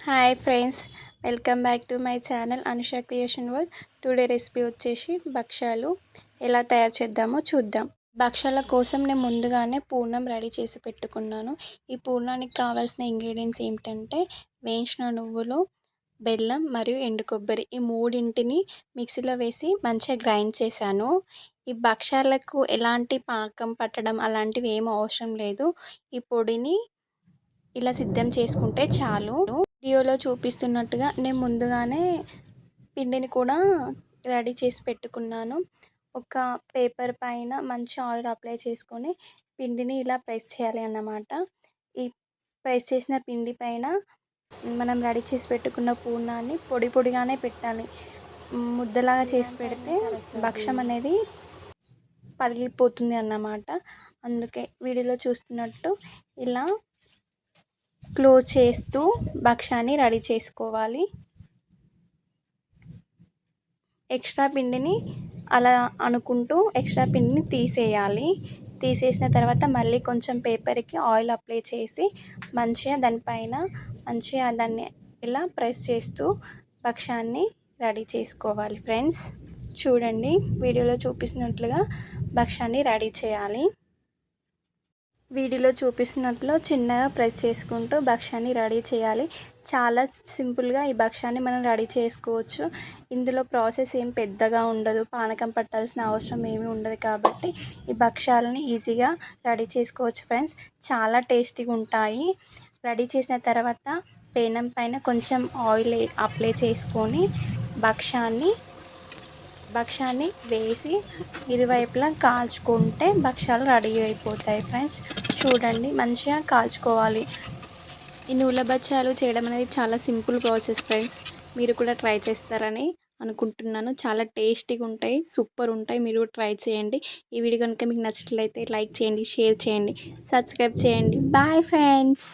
Hi friends, welcome back to my channel Anusha creation world. Today recipe వచ్చేసి భక్షాలు ఎలా తయారు చేద్దామో చూద్దాం. భక్షాల కోసం నేను ముందుగానే పూర్ణం రెడీ చేసి పెట్టుకున్నాను. ఈ పూర్ణానికి కావాల్సిన ఇంగ్రీడియంట్స్ ఏమిటంటే వేయించిన నువ్వులు, బెల్లం మరియు ఎండు కొబ్బరి, ఈ మూడింటిని మిక్సీలో వేసి మంచిగా గ్రైండ్ చేశాను. ఈ భక్షాలకు ఎలాంటి పాకం పట్టడం అలాంటివి ఏం అవసరం లేదు. ఈ పొడిని ఇలా సిద్ధం చేసుకుంటే చాలు. వీడియోలో చూపిస్తున్నట్టుగా నేను ముందుగానే పిండిని కూడా రెడీ చేసి పెట్టుకున్నాను. ఒక పేపర్ పైన మంచి ఆయిల్ అప్లై చేసుకొని పిండిని ఇలా ప్రెస్ చేయాలి అన్నమాట. ఈ ప్రెస్ చేసిన పిండి పైన మనం రెడీ చేసి పెట్టుకున్న పూర్ణాన్ని పొడి పొడిగానే పెట్టాలి. ముద్దలాగా చేసి పెడితే భక్షం అనేది పగిలిపోతుంది అన్నమాట. అందుకే వీడియోలో చూస్తున్నట్టు ఇలా క్లోజ్ చేస్తూ భక్షాన్ని రెడీ చేసుకోవాలి. ఎక్స్ట్రా పిండిని అలా అనుకుంటూ ఎక్స్ట్రా పిండిని తీసేయాలి. తీసేసిన తర్వాత మళ్ళీ కొంచెం పేపర్కి ఆయిల్ అప్లై చేసి మంచిగా దాన్ని ఇలా ప్రెస్ చేస్తూ భక్షాన్ని రెడీ చేసుకోవాలి. ఫ్రెండ్స్ చూడండి, వీడియోలో చూపిస్తున్నట్లుగా భక్షాన్ని రెడీ చేయాలి. వీడియోలో చూపిస్తున్నట్లు చిన్నగా ప్రెస్ చేసుకుంటూ భక్షాన్ని రెడీ చేయాలి. చాలా సింపుల్గా ఈ భక్షాన్ని మనం రెడీ చేసుకోవచ్చు. ఇందులో ప్రాసెస్ ఏం పెద్దగా ఉండదు, పానకం పట్టాల్సిన అవసరం ఏమీ ఉండదు కాబట్టి ఈ భక్షాలని ఈజీగా రెడీ చేసుకోవచ్చు. ఫ్రెండ్స్ చాలా టేస్టీగా ఉంటాయి. రెడీ చేసిన తర్వాత పేనం పైన కొంచెం ఆయిల్ అప్లై చేసుకొని భక్షాన్ని వేసి ఇరువైపులా కాల్చుకుంటే భక్షాలు రెడీ అయిపోతాయి. ఫ్రెండ్స్ చూడండి, మంచిగా కాల్చుకోవాలి. ఈ నూల బచ్చాలు చేయడం అనేది చాలా సింపుల్ ప్రాసెస్. ఫ్రెండ్స్ మీరు కూడా ట్రై చేస్తారని అనుకుంటున్నాను. చాలా టేస్టీగా ఉంటాయి, సూపర్ ఉంటాయి. మీరు కూడా ట్రై చేయండి. ఈ వీడియో కనుక మీకు నచ్చినట్లయితే లైక్ చేయండి, షేర్ చేయండి, సబ్స్క్రైబ్ చేయండి. Bye friends.